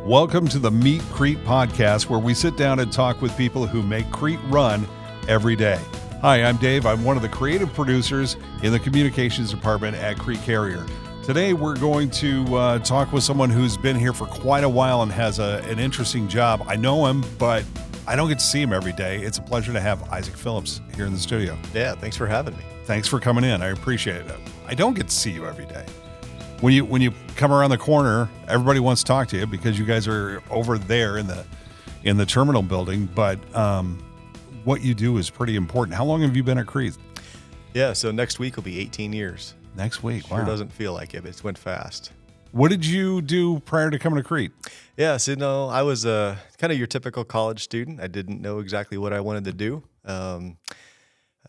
Welcome to the Meet Crete podcast, where we sit down and talk with people who make Crete run every day. Hi, I'm Dave. I'm one of the creative producers in the communications department at Crete Carrier. Today, we're going to talk with someone who's been here for quite a while and has an interesting job. I know him, but I don't get to see him every day. It's a pleasure to have Issac Phillips here in the studio. Yeah, thanks for having me. Thanks for coming in. I appreciate it. I don't get to see you every day. When you come around the corner, everybody wants to talk to you because you guys are over there in the terminal building. But what you do is pretty important. How long have you been at Crete? Yeah, so next week will be 18 years. Next week, wow. Sure doesn't feel like it, but it went fast. What did you do prior to coming to Crete? Yeah, so I was kind of your typical college student. I didn't know exactly what I wanted to do.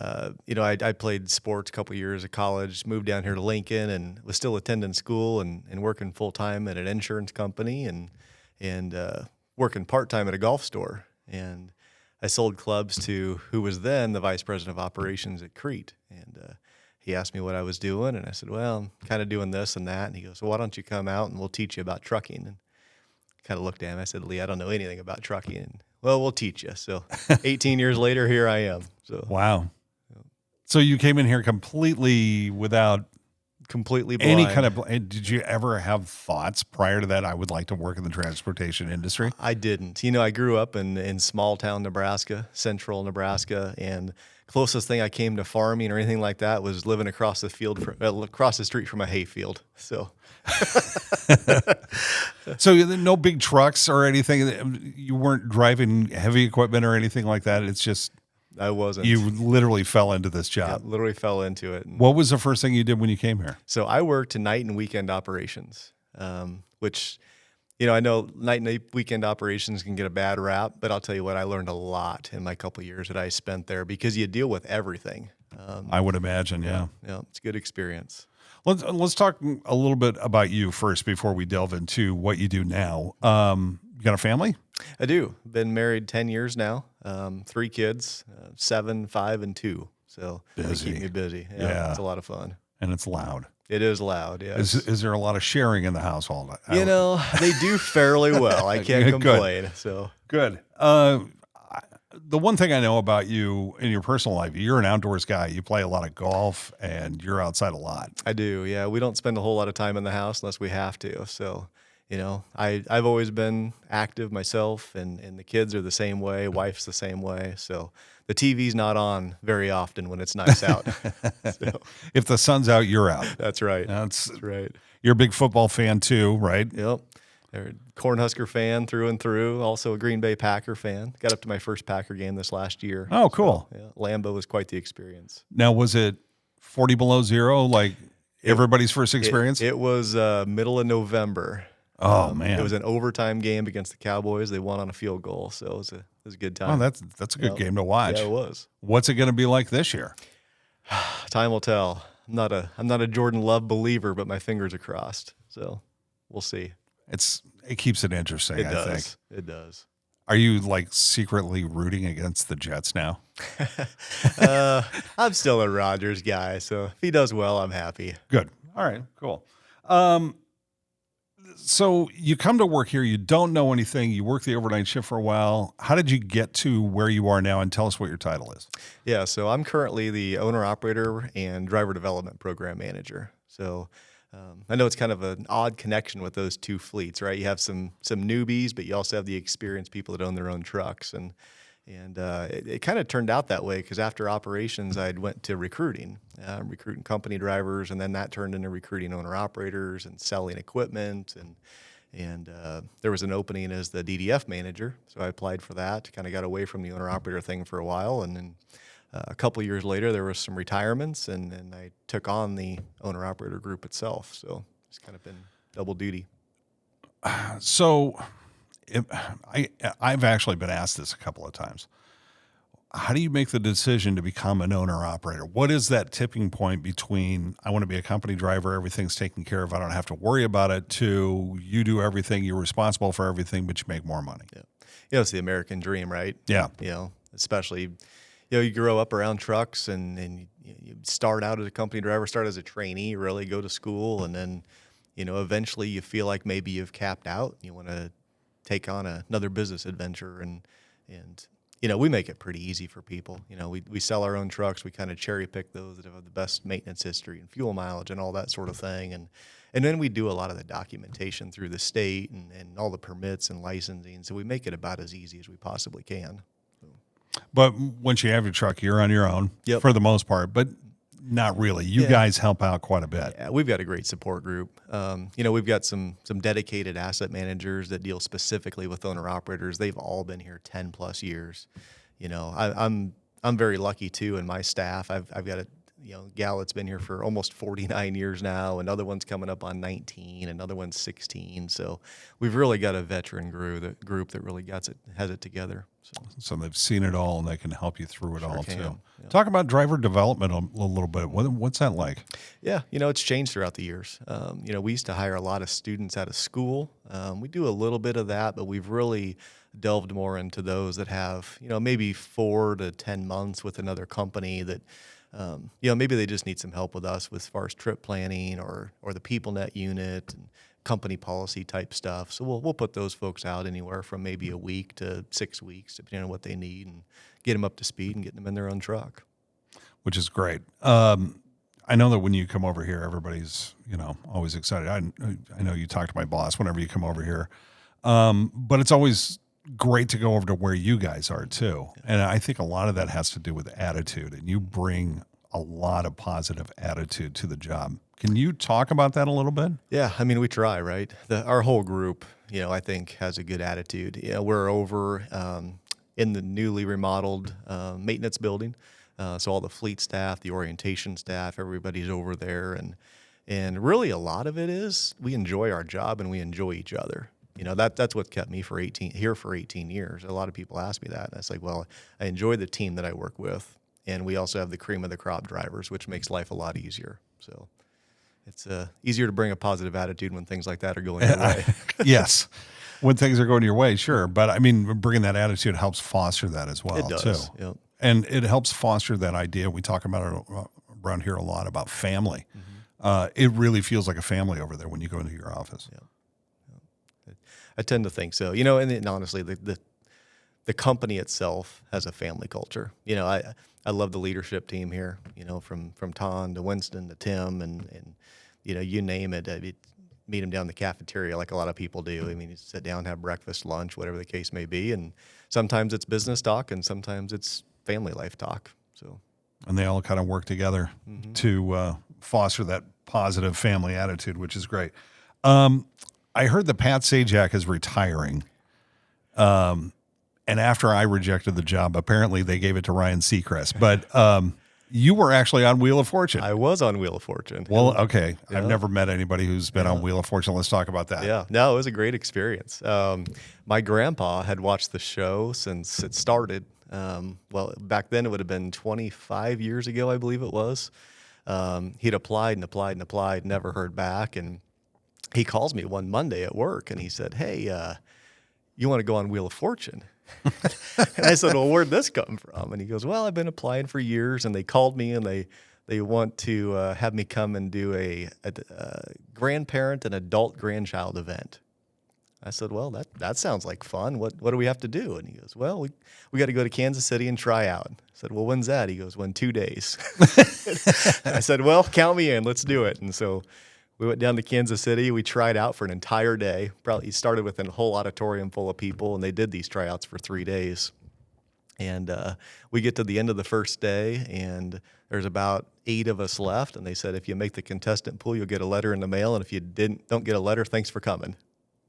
I played sports a couple years at college, moved down here to Lincoln, and was still attending school and working full-time at an insurance company and working part-time at a golf store. And I sold clubs to who was then the vice president of operations at Crete. And he asked me what I was doing, and I said, well, I'm kind of doing this and that. And he goes, well, why don't you come out and we'll teach you about trucking? And kind of looked at him. I said, Lee, I don't know anything about trucking. And, well, we'll teach you. So 18 years later, here I am. So wow. So you came in here completely blind. Any kind of. Did you ever have thoughts prior to that? I would like to work in the transportation industry. I didn't. I grew up in small town Nebraska, central Nebraska, and closest thing I came to farming or anything like that was living across the street from a hayfield. So, so no big trucks or anything. You weren't driving heavy equipment or anything like that. It's just. I wasn't. You literally fell into this job. Yeah, literally fell into it. What was the first thing you did when you came here? So I worked night and weekend operations, which, I know night and weekend operations can get a bad rap, but I'll tell you what, I learned a lot in my couple of years that I spent there because you deal with everything. I would imagine, yeah. Yeah, it's a good experience. Let's talk a little bit about you first before we delve into what you do now. You got a family? I do. Been married 10 years now. 3 kids, 7, 5, and 2. So they keep me busy. Yeah, it's a lot of fun. And it's loud. It is loud, yes. Is there a lot of sharing in the household? They do fairly well. I can't complain. Good. So good. The one thing I know about you in your personal life, you're an outdoors guy. You play a lot of golf, and you're outside a lot. I do, yeah. We don't spend a whole lot of time in the house unless we have to. So, I've always been active myself, and the kids are the same way. Wife's the same way. So the TV's not on very often when it's nice out. So, if the sun's out, you're out. That's right. That's right. You're a big football fan too, right? Yep. Cornhusker fan through and through. Also a Green Bay Packer fan. Got up to my first Packer game this last year. Oh, cool. So, yeah, Lambeau was quite the experience. Now, was it 40 below zero, like everybody's first experience? It was middle of November. Oh, man. It was an overtime game against the Cowboys. They won on a field goal, so it was a good time. Oh, that's a good game to watch. Yeah, it was. What's it going to be like this year? Time will tell. I'm not a Jordan Love believer, but my fingers are crossed. So we'll see. It keeps it interesting, I think. It does. Are you secretly rooting against the Jets now? I'm still a Rodgers guy, so if he does well, I'm happy. Good. All right, cool. So you come to work here, you don't know anything, you work the overnight shift for a while. How did you get to where you are now, and tell us what your title is? Yeah, so I'm currently the owner-operator and driver development program manager. So I know it's kind of an odd connection with those two fleets, right? You have some newbies, but you also have the experienced people that own their own trucks. And it kind of turned out that way because after operations, I went to recruiting company drivers, and then that turned into recruiting owner-operators and selling equipment. And there was an opening as the DDF manager, so I applied for that, kind of got away from the owner-operator thing for a while, and then a couple of years later, there was some retirements, and I took on the owner-operator group itself. So it's kind of been double duty. So I've actually been asked this a couple of times. How do you make the decision to become an owner-operator? What is that tipping point between I want to be a company driver, everything's taken care of, I don't have to worry about it, to you do everything, you're responsible for everything, but you make more money? Yeah. It's the American dream, right? Yeah. Especially you grow up around trucks and you start out as a company driver, start as a trainee, really go to school, and then, eventually you feel like maybe you've capped out. You want to take on another business adventure. And we make it pretty easy for people. We sell our own trucks. We kind of cherry pick those that have the best maintenance history and fuel mileage and all that sort of thing. And then we do a lot of the documentation through the state and all the permits and licensing. So we make it about as easy as we possibly can. But once you have your truck, you're on your own for the most part, but not really. You guys help out quite a bit. Yeah, we've got a great support group. We've got some dedicated asset managers that deal specifically with owner operators. They've all been here 10 plus years. I'm very lucky too, in my staff. I've got a gal that's been here for almost 49 years now. Another one's coming up on 19. Another one's 16. So we've really got a veteran group that really has it together. So they've seen it all, and they can help you through it all too. Yeah. Talk about driver development a little bit. What's that like? Yeah, it's changed throughout the years. We used to hire a lot of students out of school. We do a little bit of that, but we've really delved more into those that have, maybe 4 to 10 months with another company that, maybe they just need some help with us as far as trip planning or the PeopleNet unit and company policy type stuff. So we'll put those folks out anywhere from maybe a week to 6 weeks, depending on what they need, and get them up to speed and get them in their own truck. Which is great. I know that when you come over here, everybody's, always excited. I know you talk to my boss whenever you come over here. But it's always great to go over to where you guys are too. And I think a lot of that has to do with attitude, and you bring a lot of positive attitude to the job. Can you talk about that a little bit? Yeah, we try, right? Our whole group, I think has a good attitude. We're over in the newly remodeled maintenance building. So all the fleet staff, the orientation staff, everybody's over there. And really a lot of it is we enjoy our job and we enjoy each other. That's what kept me for 18 years. A lot of people ask me that. And it's like, well, I enjoy the team that I work with. And we also have the cream of the crop drivers, which makes life a lot easier. So it's easier to bring a positive attitude when things like that are going your way. Yes. When things are going your way, sure. But bringing that attitude helps foster that as well. It does. Too. Yep. And it helps foster that idea. We talk about it around here a lot about family. Mm-hmm. It really feels like a family over there when you go into your office. Yeah. I tend to think so. And honestly, the company itself has a family culture. I love the leadership team here, from Ton to Winston to Tim and you name it. I meet them down in the cafeteria like a lot of people do. You sit down, have breakfast, lunch, whatever the case may be. And sometimes it's business talk and sometimes it's family life talk. And they all kind of work together to foster that positive family attitude, which is great. I heard that Pat Sajak is retiring. And after I rejected the job, apparently they gave it to Ryan Seacrest. But you were actually on Wheel of Fortune. I was on Wheel of Fortune. Well, okay. Yeah. I've never met anybody who's been on Wheel of Fortune. Let's talk about that. Yeah. No, it was a great experience. My grandpa had watched the show since it started. Back then it would have been 25 years ago, I believe it was. He'd applied, never heard back. And he calls me one Monday at work and he said, "Hey, you want to go on Wheel of Fortune?" And I said, "Well, where'd this come from?" And he goes, "Well, I've been applying for years, and they called me, and they want to have me come and do a grandparent and adult grandchild event." I said, "Well, that sounds like fun. What do we have to do?" And he goes, "Well, we got to go to Kansas City and try out." I said, "Well, when's that?" He goes, "Well, in 2 days." And I said, "Well, count me in. Let's do it." And so we went down to Kansas City. We tried out for an entire day. Probably started with a whole auditorium full of people, and they did these tryouts for 3 days. And we get to the end of the first day, and there's about 8 of us left. And they said, "If you make the contestant pool, you'll get a letter in the mail. And if you don't get a letter, thanks for coming."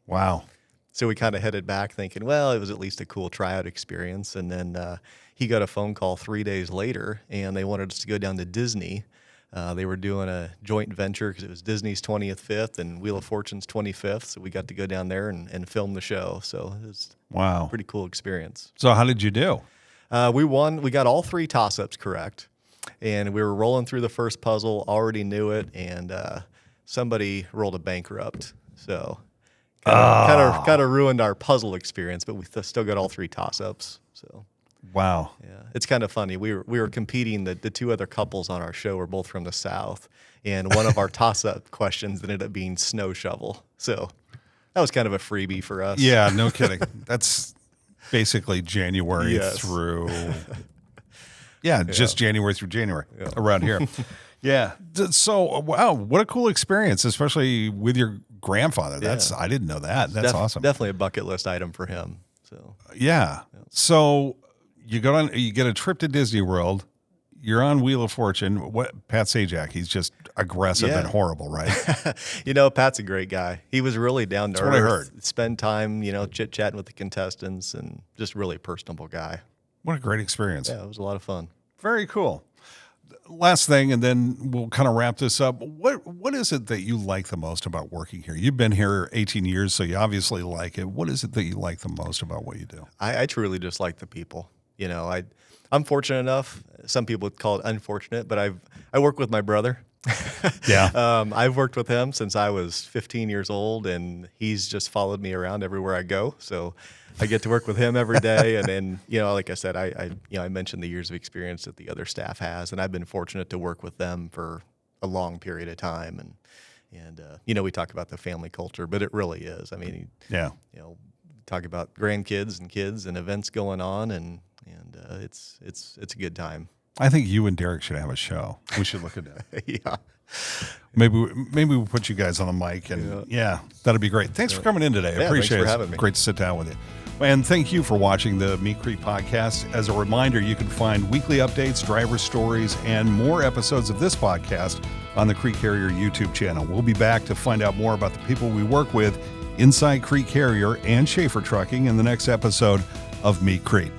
Wow. So we kind of headed back thinking, well, it was at least a cool tryout experience. And then he got a phone call 3 days later, and they wanted us to go down to Disney. They were doing a joint venture because it was Disney's 25th and Wheel of Fortune's 25th. So we got to go down there and film the show. So it was a pretty cool experience. So how did you do? We won. We got all 3 toss-ups correct. And we were rolling through the first puzzle, already knew it. And somebody rolled a bankrupt. So kind of ruined our puzzle experience, but we still got all 3 toss-ups. So. Wow. Yeah, it's kind of funny. We were competing. The 2 other couples on our show were both from the South, and one of our toss-up questions ended up being snow shovel. So that was kind of a freebie for us. Yeah, no kidding. That's basically January Yes. through. Yeah, just January through January around here. Yeah. So, wow, what a cool experience, especially with your grandfather. I didn't know that. That's awesome. Definitely a bucket list item for him. So Yeah. So you get a trip to Disney World. You're on Wheel of Fortune. Pat Sajak, he's just aggressive and horrible, right? Pat's a great guy. He was really down to earth. That's what I heard. Spend time, chit-chatting with the contestants, and just really personable guy. What a great experience. Yeah, it was a lot of fun. Very cool. Last thing, and then we'll kind of wrap this up. What is it that you like the most about working here? You've been here 18 years, so you obviously like it. What is it that you like the most about what you do? I truly just like the people. I'm fortunate enough. Some people would call it unfortunate, but I work with my brother. Yeah. I've worked with him since I was 15 years old, and he's just followed me around everywhere I go. So I get to work with him every day. And then, like I said, I mentioned the years of experience that the other staff has, and I've been fortunate to work with them for a long period of time. And we talk about the family culture, but it really is. I mean, talk about grandkids and kids and events going on, and it's a good time. I think you and Derek should have a show. We should look at that. Yeah. Maybe we'll put you guys on a mic, and that'd be great. Thanks for coming in today. I appreciate thanks for it. having me. Great to sit down with you. And thank you for watching the Meet Crete podcast. As a reminder, you can find weekly updates, driver stories, and more episodes of this podcast on the Crete Carrier YouTube channel. We'll be back to find out more about the people we work with inside Crete Carrier and Schaefer Trucking in the next episode of Meet Crete.